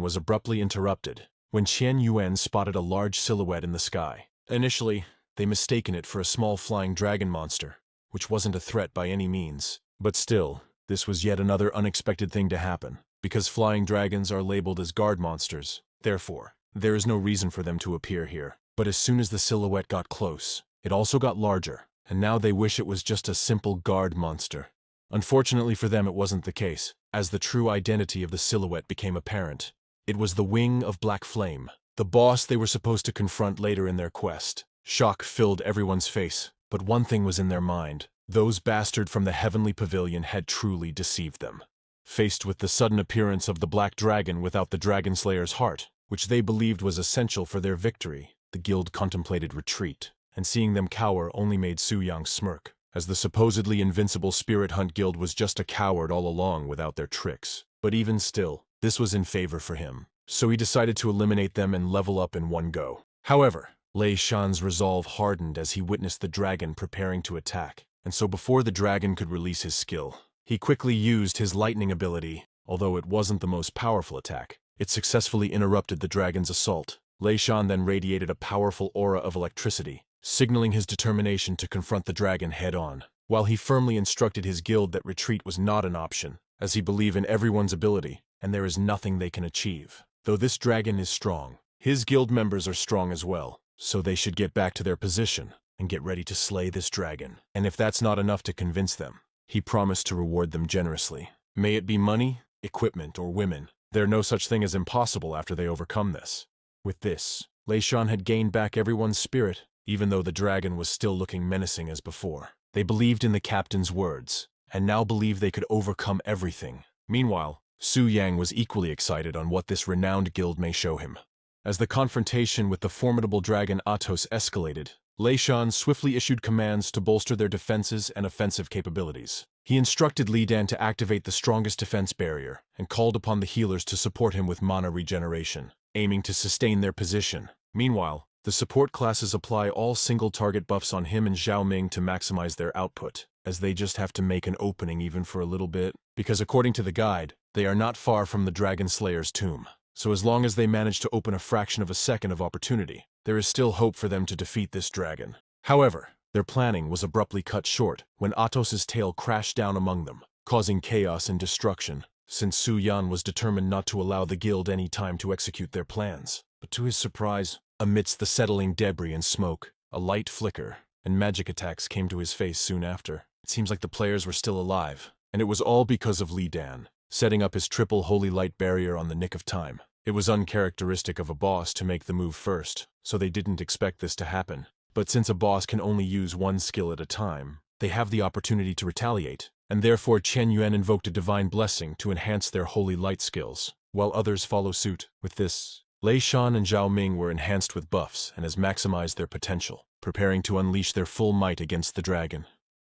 was abruptly interrupted when Qian Yuan spotted a large silhouette in the sky. Initially, they mistaken it for a small flying dragon monster, which wasn't a threat by any means. But still, this was yet another unexpected thing to happen, because flying dragons are labeled as guard monsters. Therefore, there is no reason for them to appear here. But as soon as the silhouette got close, it also got larger, and now they wish it was just a simple guard monster. Unfortunately for them, it wasn't the case, as the true identity of the silhouette became apparent. It was the Wing of Black Flame, the boss they were supposed to confront later in their quest. Shock filled everyone's face, but one thing was in their mind. Those bastards from the Heavenly Pavilion had truly deceived them. Faced with the sudden appearance of the Black Dragon without the Dragon Slayer's heart, which they believed was essential for their victory, the guild contemplated retreat, and seeing them cower only made Su Yang smirk, as the supposedly invincible Spirit Hunt Guild was just a coward all along without their tricks. But even still, this was in favor for him, so he decided to eliminate them and level up in one go. However, Lei Shan's resolve hardened as he witnessed the dragon preparing to attack, and so before the dragon could release his skill, he quickly used his lightning ability. Although it wasn't the most powerful attack, it successfully interrupted the dragon's assault. Lei Shan then radiated a powerful aura of electricity, signaling his determination to confront the dragon head-on, while he firmly instructed his guild that retreat was not an option, as he believed in everyone's ability, and there is nothing they can achieve. Though this dragon is strong, his guild members are strong as well, so they should get back to their position and get ready to slay this dragon. And if that's not enough to convince them, he promised to reward them generously. May it be money, equipment, or women, there's no such thing as impossible after they overcome this. With this, Lei Shan had gained back everyone's spirit, even though the dragon was still looking menacing as before. They believed in the captain's words, and now believed they could overcome everything. Meanwhile, Su Yang was equally excited on what this renowned guild may show him. As the confrontation with the formidable dragon Atos escalated, Lei Shan swiftly issued commands to bolster their defenses and offensive capabilities. He instructed Li Dan to activate the strongest defense barrier, and called upon the healers to support him with mana regeneration, aiming to sustain their position. Meanwhile, the support classes apply all single-target buffs on him and Zhao Ming to maximize their output, as they just have to make an opening even for a little bit, because according to the guide, they are not far from the Dragon Slayer's tomb. So as long as they manage to open a fraction of a second of opportunity, there is still hope for them to defeat this dragon. However, their planning was abruptly cut short when Atos's tail crashed down among them, causing chaos and destruction, since Su Yan was determined not to allow the guild any time to execute their plans. But to his surprise, amidst the settling debris and smoke, a light flicker, and magic attacks came to his face soon after. It seems like the players were still alive, and it was all because of Li Dan, setting up his triple holy light barrier on the nick of time. It was uncharacteristic of a boss to make the move first, so they didn't expect this to happen. But since a boss can only use one skill at a time, they have the opportunity to retaliate, and therefore Chen Yuan invoked a divine blessing to enhance their holy light skills, while others follow suit. With this, Lei Shan and Zhao Ming were enhanced with buffs and has maximized their potential, preparing to unleash their full might against the dragon.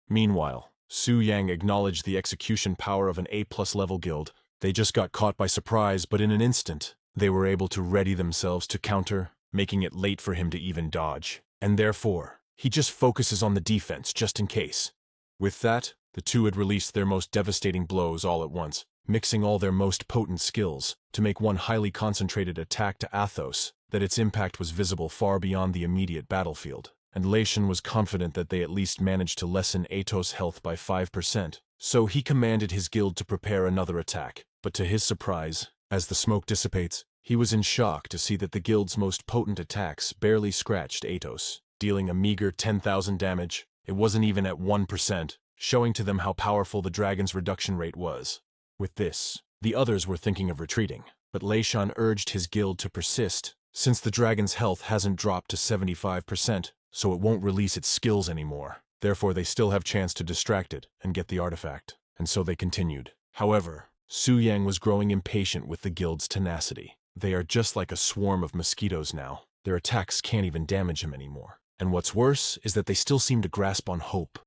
Meanwhile, Su Yang acknowledged the execution power of an A+ level guild. They just got caught by surprise, but in an instant, they were able to ready themselves to counter, making it late for him to even dodge. And therefore, he just focuses on the defense just in case. With that, the two had released their most devastating blows all at once, mixing all their most potent skills to make one highly concentrated attack to Athos that its impact was visible far beyond the immediate battlefield. And Lei Shan was confident that they at least managed to lessen Atos' health by 5%, so he commanded his guild to prepare another attack. But to his surprise, as the smoke dissipates, he was in shock to see that the guild's most potent attacks barely scratched Atos, dealing a meager 10,000 damage. It wasn't even at 1%, showing to them how powerful the dragon's reduction rate was. With this, the others were thinking of retreating, but Lei Shan urged his guild to persist, since the dragon's health hasn't dropped to 75%, so it won't release its skills anymore. Therefore they still have chance to distract it and get the artifact, and so they continued. However, Su Yang was growing impatient with the guild's tenacity. They are just like a swarm of mosquitoes now. Their attacks can't even damage him anymore. And what's worse is that they still seem to grasp on hope.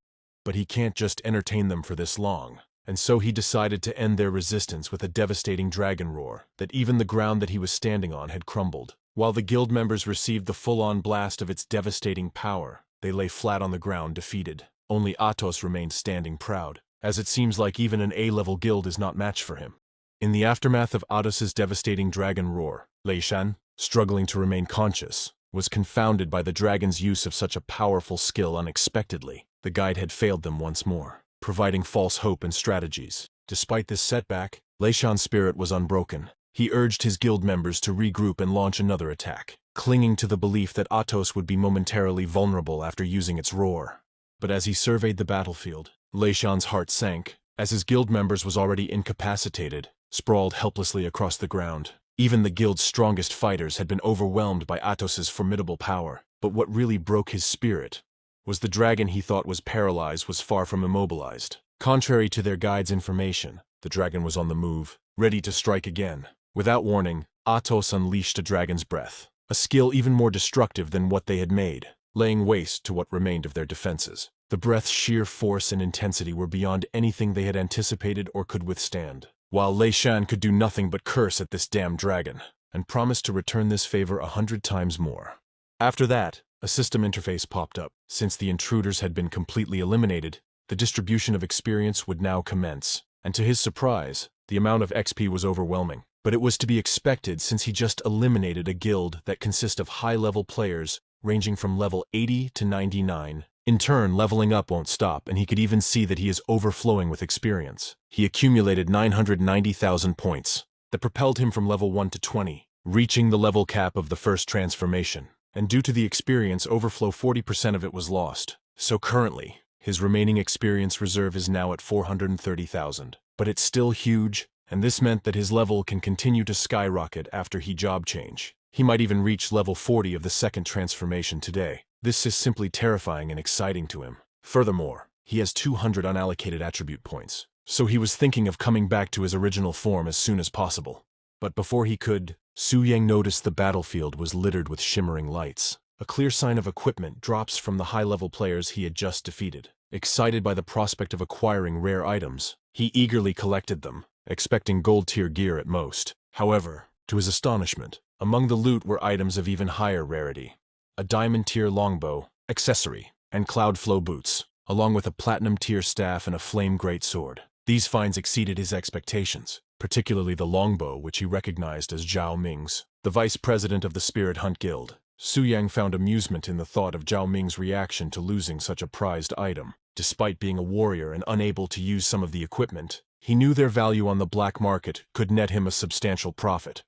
But he can't just entertain them for this long. And so he decided to end their resistance with a devastating dragon roar that even the ground that he was standing on had crumbled. While the guild members received the full-on blast of its devastating power, they lay flat on the ground defeated. Only Atos remained standing proud, as it seems like even an A-level guild is not matched for him. In the aftermath of Atos's devastating dragon roar, Lei Shan, struggling to remain conscious, was confounded by the dragon's use of such a powerful skill unexpectedly. The guide had failed them once more, providing false hope and strategies. Despite this setback, Lei Shan's spirit was unbroken. He urged his guild members to regroup and launch another attack, clinging to the belief that Atos would be momentarily vulnerable after using its roar. But as he surveyed the battlefield, Lei Shan's heart sank, as his guild members was already incapacitated, sprawled helplessly across the ground. Even the guild's strongest fighters had been overwhelmed by Atos's formidable power. But what really broke his spirit was the dragon he thought was paralyzed was far from immobilized. Contrary to their guide's information, the dragon was on the move, ready to strike again. Without warning, Atos unleashed a dragon's breath, a skill even more destructive than what they had made, laying waste to what remained of their defenses. The breath's sheer force and intensity were beyond anything they had anticipated or could withstand, while Lei Shan could do nothing but curse at this damned dragon, and promise to return this favor 100 times more. After that, a system interface popped up. Since the intruders had been completely eliminated, the distribution of experience would now commence, and to his surprise, the amount of XP was overwhelming. But it was to be expected since he just eliminated a guild that consists of high-level players ranging from level 80 to 99. In turn, leveling up won't stop, and he could even see that he is overflowing with experience. He accumulated 990,000 points that propelled him from level 1 to 20, reaching the level cap of the first transformation. And due to the experience overflow, 40% of it was lost. So currently, his remaining experience reserve is now at 430,000. But it's still huge, and this meant that his level can continue to skyrocket after he job change. He might even reach level 40 of the second transformation today. This is simply terrifying and exciting to him. Furthermore, he has 200 unallocated attribute points, so he was thinking of coming back to his original form as soon as possible. But before he could, Su Yang noticed the battlefield was littered with shimmering lights, a clear sign of equipment drops from the high-level players he had just defeated. Excited by the prospect of acquiring rare items, he eagerly collected them, expecting gold-tier gear at most. However, to his astonishment, among the loot were items of even higher rarity. A diamond-tier longbow, accessory, and cloud flow boots, along with a platinum-tier staff and a flame greatsword. These finds exceeded his expectations, particularly the longbow, which he recognized as Zhao Ming's, the vice president of the Spirit Hunt Guild. Su Yang found amusement in the thought of Zhao Ming's reaction to losing such a prized item. Despite being a warrior and unable to use some of the equipment, he knew their value on the black market could net him a substantial profit.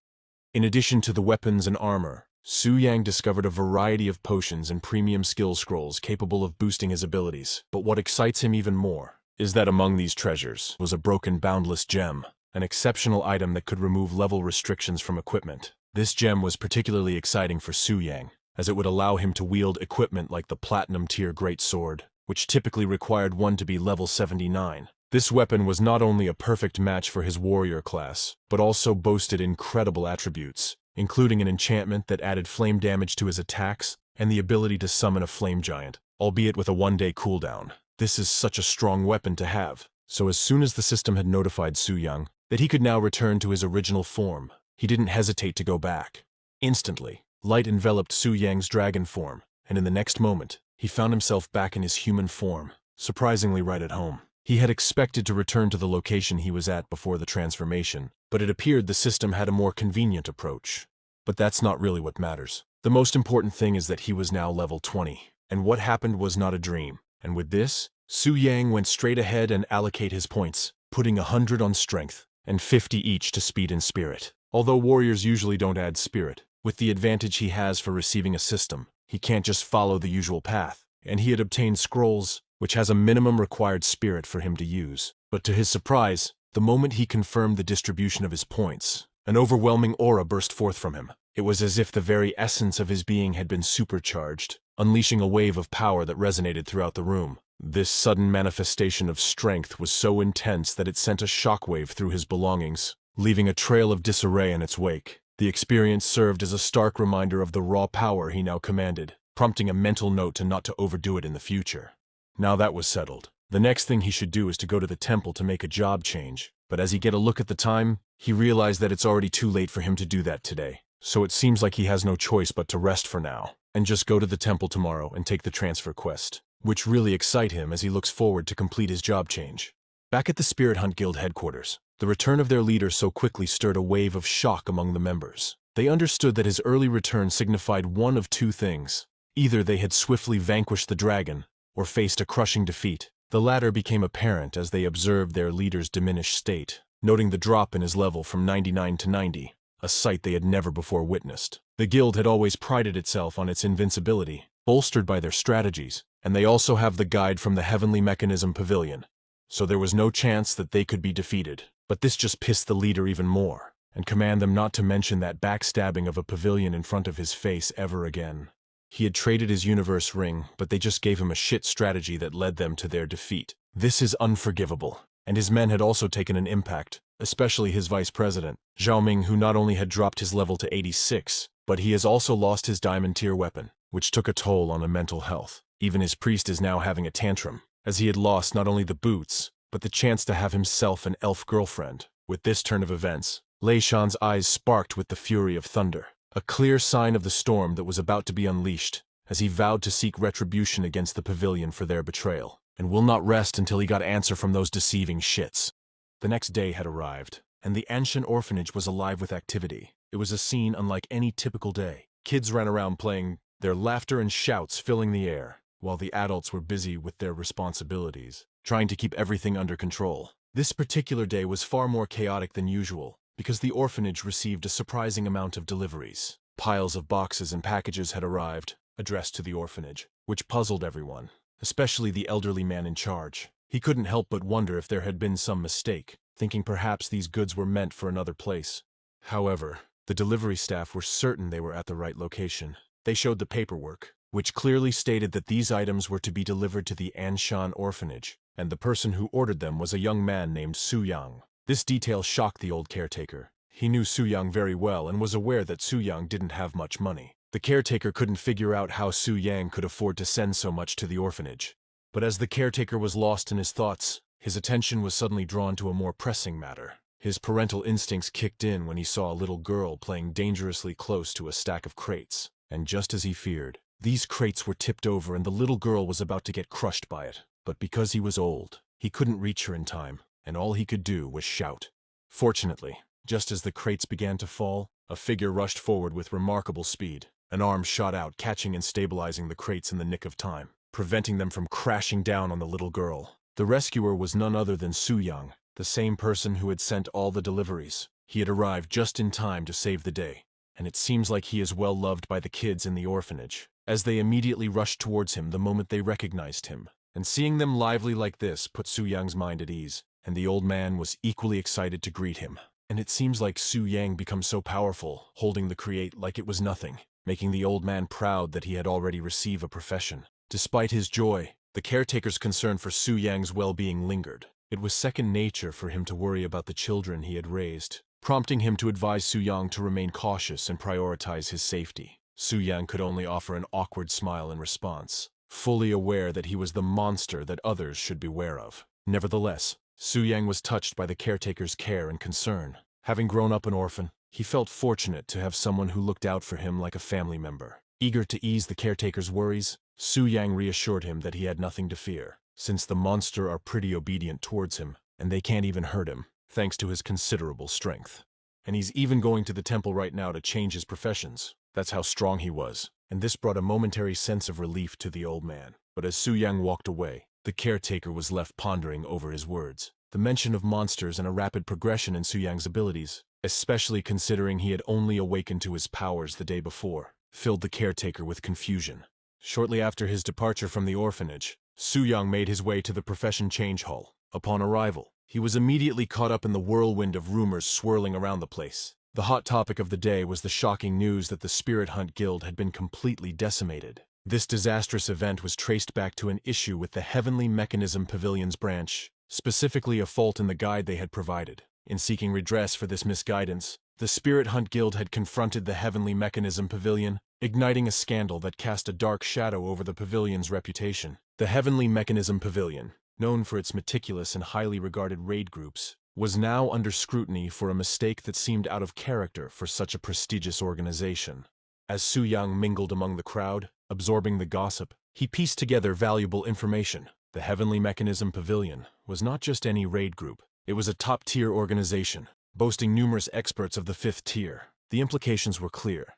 In addition to the weapons and armor, Su Yang discovered a variety of potions and premium skill scrolls capable of boosting his abilities. But what excites him even more is that among these treasures was a broken boundless gem, an exceptional item that could remove level restrictions from equipment. This gem was particularly exciting for Su Yang, as it would allow him to wield equipment like the platinum-tier greatsword, which typically required one to be level 79. This weapon was not only a perfect match for his warrior class, but also boasted incredible attributes, including an enchantment that added flame damage to his attacks and the ability to summon a flame giant, albeit with a one-day cooldown. This is such a strong weapon to have. So as soon as the system had notified Su Yang that he could now return to his original form, he didn't hesitate to go back. Instantly, light enveloped Su Yang's dragon form, and in the next moment, he found himself back in his human form, surprisingly right at home. He had expected to return to the location he was at before the transformation, but it appeared the system had a more convenient approach. But that's not really what matters. The most important thing is that he was now level 20, and what happened was not a dream. And with this, Su Yang went straight ahead and allocate his points, putting 100 on strength, and 50 each to speed and spirit. Although warriors usually don't add spirit, with the advantage he has for receiving a system, he can't just follow the usual path, and he had obtained scrolls, which has a minimum required spirit for him to use. But to his surprise, the moment he confirmed the distribution of his points, an overwhelming aura burst forth from him. It was as if the very essence of his being had been supercharged, unleashing a wave of power that resonated throughout the room. This sudden manifestation of strength was so intense that it sent a shockwave through his belongings, leaving a trail of disarray in its wake. The experience served as a stark reminder of the raw power he now commanded, prompting a mental note to not to overdo it in the future. Now that was settled, the next thing he should do is to go to the temple to make a job change. But as he get a look at the time, he realized that it's already too late for him to do that today. So it seems like he has no choice but to rest for now, and just go to the temple tomorrow and take the transfer quest, which really excite him as he looks forward to complete his job change. Back at the Spirit Hunt Guild headquarters, The return of their leader so quickly stirred a wave of shock among the members. They understood that his early return signified one of two things. Either they had swiftly vanquished the dragon, or faced a crushing defeat. The latter became apparent as they observed their leader's diminished state, noting the drop in his level from 99 to 90, a sight they had never before witnessed. The guild had always prided itself on its invincibility, bolstered by their strategies, and they also have the guide from the Heavenly Mechanism Pavilion, so there was no chance that they could be defeated. But this just pissed the leader even more, and commanded them not to mention that backstabbing of a pavilion in front of his face ever again. He had traded his universe ring, but they just gave him a shit strategy that led them to their defeat. This is unforgivable, and his men had also taken an impact, especially his vice president, Zhao Ming, who not only had dropped his level to 86, but he has also lost his diamond tier weapon, which took a toll on his mental health. Even his priest is now having a tantrum, as he had lost not only the boots, but the chance to have himself an elf girlfriend. With this turn of events, Lei Shan's eyes sparked with the fury of thunder, a clear sign of the storm that was about to be unleashed, as he vowed to seek retribution against the pavilion for their betrayal, and will not rest until he got answer from those deceiving shits. The next day had arrived, and the ancient orphanage was alive with activity. It was a scene unlike any typical day. Kids ran around playing, their laughter and shouts filling the air, while the adults were busy with their responsibilities, trying to keep everything under control. This particular day was far more chaotic than usual, because the orphanage received a surprising amount of deliveries. Piles of boxes and packages had arrived, addressed to the orphanage, which puzzled everyone, especially the elderly man in charge. He couldn't help but wonder if there had been some mistake, thinking perhaps these goods were meant for another place. However, the delivery staff were certain they were at the right location. They showed the paperwork, which clearly stated that these items were to be delivered to the Anshan orphanage, and the person who ordered them was a young man named Su Yang. This detail shocked the old caretaker. He knew Su Yang very well and was aware that Su Yang didn't have much money. The caretaker couldn't figure out how Su Yang could afford to send so much to the orphanage. But as the caretaker was lost in his thoughts, his attention was suddenly drawn to a more pressing matter. His parental instincts kicked in when he saw a little girl playing dangerously close to a stack of crates. And just as he feared, these crates were tipped over and the little girl was about to get crushed by it. But because he was old, he couldn't reach her in time, and all he could do was shout. Fortunately, just as the crates began to fall, a figure rushed forward with remarkable speed. An arm shot out, catching and stabilizing the crates in the nick of time, preventing them from crashing down on the little girl. The rescuer was none other than Su Yang, the same person who had sent all the deliveries. He had arrived just in time to save the day, and it seems like he is well loved by the kids in the orphanage, as they immediately rushed towards him the moment they recognized him. And seeing them lively like this put Su Yang's mind at ease, and the old man was equally excited to greet him. And it seems like Su Yang becomes so powerful, holding the crate like it was nothing, making the old man proud that he had already received a profession. Despite his joy, the caretaker's concern for Su Yang's well-being lingered. It was second nature for him to worry about the children he had raised, prompting him to advise Su Yang to remain cautious and prioritize his safety. Su Yang could only offer an awkward smile in response, fully aware that he was the monster that others should beware of. Nevertheless, Su Yang was touched by the caretaker's care and concern. Having grown up an orphan, he felt fortunate to have someone who looked out for him like a family member. Eager to ease the caretaker's worries, Su Yang reassured him that he had nothing to fear, since the monster are pretty obedient towards him, and they can't even hurt him, thanks to his considerable strength. And he's even going to the temple right now to change his professions. That's how strong he was, and this brought a momentary sense of relief to the old man. But as Su Yang walked away, the caretaker was left pondering over his words. The mention of monsters and a rapid progression in Su Yang's abilities, especially considering he had only awakened to his powers the day before, filled the caretaker with confusion. Shortly after his departure from the orphanage, Su Yang made his way to the profession change hall. Upon arrival, he was immediately caught up in the whirlwind of rumors swirling around the place. The hot topic of the day was the shocking news that the Spirit Hunt Guild had been completely decimated. This disastrous event was traced back to an issue with the Heavenly Mechanism Pavilion's branch, specifically a fault in the guide they had provided. In seeking redress for this misguidance, the Spirit Hunt Guild had confronted the Heavenly Mechanism Pavilion, igniting a scandal that cast a dark shadow over the pavilion's reputation. The Heavenly Mechanism Pavilion, known for its meticulous and highly regarded raid groups, was now under scrutiny for a mistake that seemed out of character for such a prestigious organization. As Su Yang mingled among the crowd, absorbing the gossip, he pieced together valuable information. The Heavenly Mechanism Pavilion was not just any raid group. It was a top-tier organization, boasting numerous experts of the 5th tier. The implications were clear.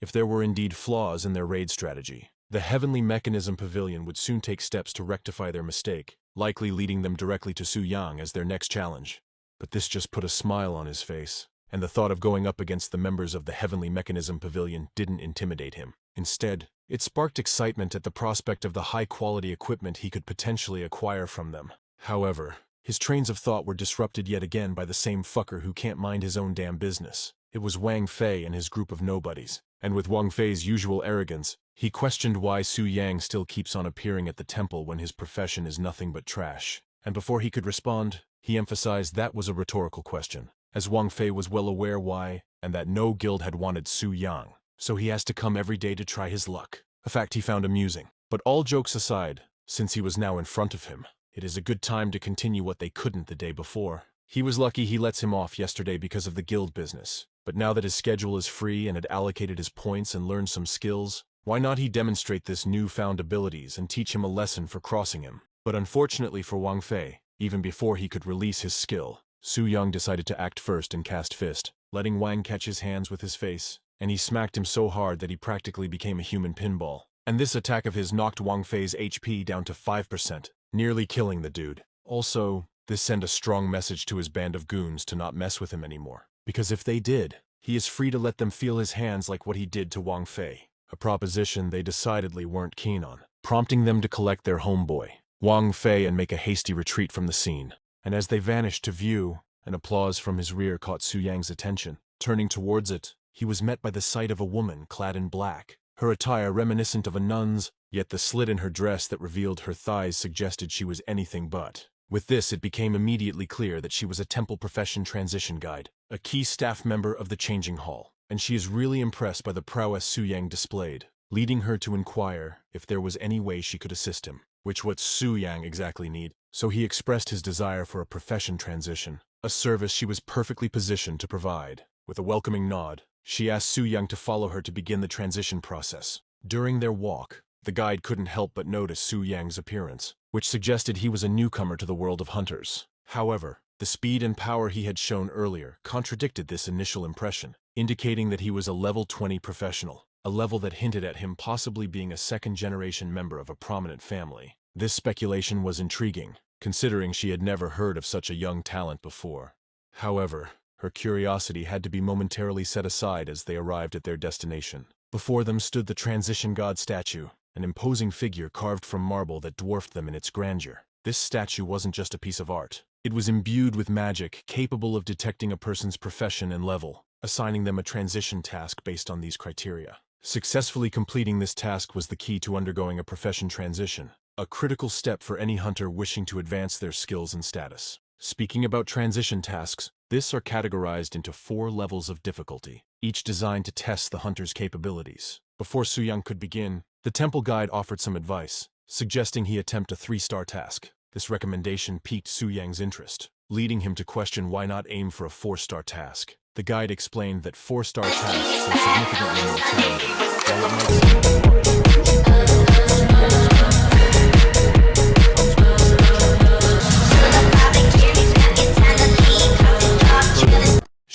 If there were indeed flaws in their raid strategy, the Heavenly Mechanism Pavilion would soon take steps to rectify their mistake, likely leading them directly to Su Yang as their next challenge. But this just put a smile on his face, and the thought of going up against the members of the Heavenly Mechanism Pavilion didn't intimidate him. Instead, it sparked excitement at the prospect of the high-quality equipment he could potentially acquire from them. However, his trains of thought were disrupted yet again by the same fucker who can't mind his own damn business. It was Wang Fei and his group of nobodies. And with Wang Fei's usual arrogance, he questioned why Su Yang still keeps on appearing at the temple when his profession is nothing but trash. And before he could respond, he emphasized that was a rhetorical question, as Wang Fei was well aware why, and that no guild had wanted Su Yang, so he has to come every day to try his luck. A fact he found amusing. But all jokes aside, since he was now in front of him, it is a good time to continue what they couldn't the day before. He was lucky he lets him off yesterday because of the guild business. But now that his schedule is free and had allocated his points and learned some skills, why not he demonstrate this newfound abilities and teach him a lesson for crossing him? But unfortunately for Wang Fei, even before he could release his skill, Su Yang decided to act first and cast Fist, letting Wang catch his hands with his face, and he smacked him so hard that he practically became a human pinball. And this attack of his knocked Wang Fei's HP down to 5%, nearly killing the dude. Also, this sent a strong message to his band of goons to not mess with him anymore. Because if they did, he is free to let them feel his hands like what he did to Wang Fei, a proposition they decidedly weren't keen on, prompting them to collect their homeboy, Wang Fei, and make a hasty retreat from the scene. And as they vanished to view, an applause from his rear caught Su Yang's attention. Turning towards it, he was met by the sight of a woman clad in black, her attire reminiscent of a nun's, yet the slit in her dress that revealed her thighs suggested she was anything but. With this, it became immediately clear that she was a temple profession transition guide, a key staff member of the changing hall, and she is really impressed by the prowess Su Yang displayed, leading her to inquire if there was any way she could assist him, which what Su Yang exactly need. So he expressed his desire for a profession transition, a service she was perfectly positioned to provide. With a welcoming nod, she asked Su Yang to follow her to begin the transition process. During their walk, the guide couldn't help but notice Su Yang's appearance, which suggested he was a newcomer to the world of hunters. However, the speed and power he had shown earlier contradicted this initial impression, indicating that he was a level 20 professional, a level that hinted at him possibly being a second-generation member of a prominent family. This speculation was intriguing, considering she had never heard of such a young talent before. However, her curiosity had to be momentarily set aside as they arrived at their destination. Before them stood the transition god statue, an imposing figure carved from marble that dwarfed them in its grandeur. This statue wasn't just a piece of art. It was imbued with magic, capable of detecting a person's profession and level, assigning them a transition task based on these criteria. Successfully completing this task was the key to undergoing a profession transition, a critical step for any hunter wishing to advance their skills and status. Speaking about transition tasks, these are categorized into 4 levels of difficulty, each designed to test the hunter's capabilities. Before Su Yang could begin, the temple guide offered some advice, suggesting he attempt a 3-star task. This recommendation piqued Su Yang's interest, leading him to question why not aim for a 4-star task. The guide explained that 4-star tasks are significantly more challenging. While it might seem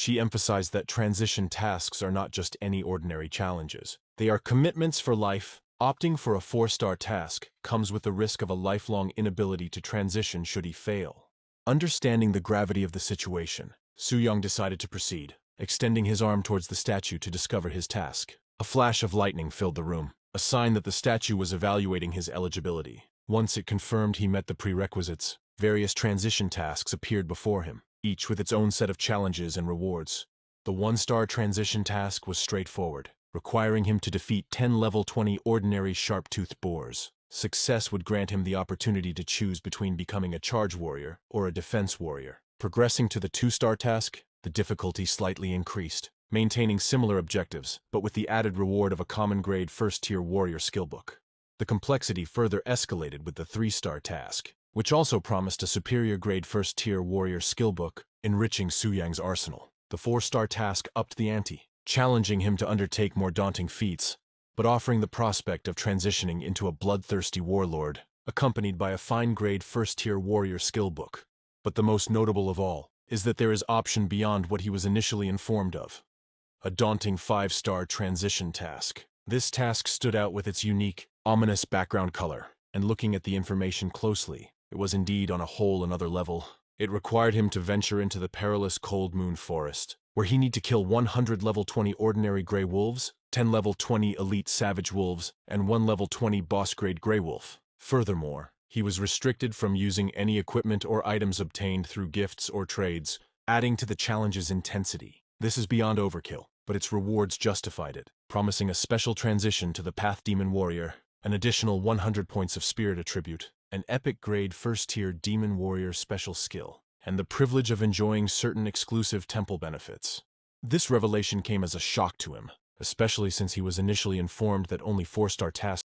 She emphasized that transition tasks are not just any ordinary challenges. They are commitments for life. Opting for a 4-star task comes with the risk of a lifelong inability to transition should he fail. Understanding the gravity of the situation, Su Yang decided to proceed, extending his arm towards the statue to discover his task. A flash of lightning filled the room, a sign that the statue was evaluating his eligibility. Once it confirmed he met the prerequisites, various transition tasks appeared before him, each with its own set of challenges and rewards. The 1-star transition task was straightforward, requiring him to defeat 10 level 20 ordinary sharp-toothed boars. Success would grant him the opportunity to choose between becoming a charge warrior or a defense warrior. Progressing to the 2-star task, the difficulty slightly increased, maintaining similar objectives, but with the added reward of a common grade 1st-tier warrior skillbook. The complexity further escalated with the 3-star task, which also promised a superior grade 1st-tier warrior skillbook, enriching Su Yang's arsenal. The 4-star task upped the ante, challenging him to undertake more daunting feats, but offering the prospect of transitioning into a bloodthirsty warlord, accompanied by a fine-grade 1st-tier warrior skillbook. But the most notable of all is that there is option beyond what he was initially informed of. A daunting 5-star transition task. This task stood out with its unique, ominous background color, and looking at the information closely, it was indeed on a whole another level. It required him to venture into the perilous Cold Moon Forest, where he need to kill 100 level 20 ordinary gray wolves, 10 level 20 elite savage wolves, and 1 level 20 boss-grade gray wolf. Furthermore, he was restricted from using any equipment or items obtained through gifts or trades, adding to the challenge's intensity. This is beyond overkill, but its rewards justified it, promising a special transition to the Path Demon Warrior, an additional 100 points of spirit attribute, an epic-grade first-tier Demon Warrior special skill, and the privilege of enjoying certain exclusive temple benefits. This revelation came as a shock to him, especially since he was initially informed that only 4-star tasks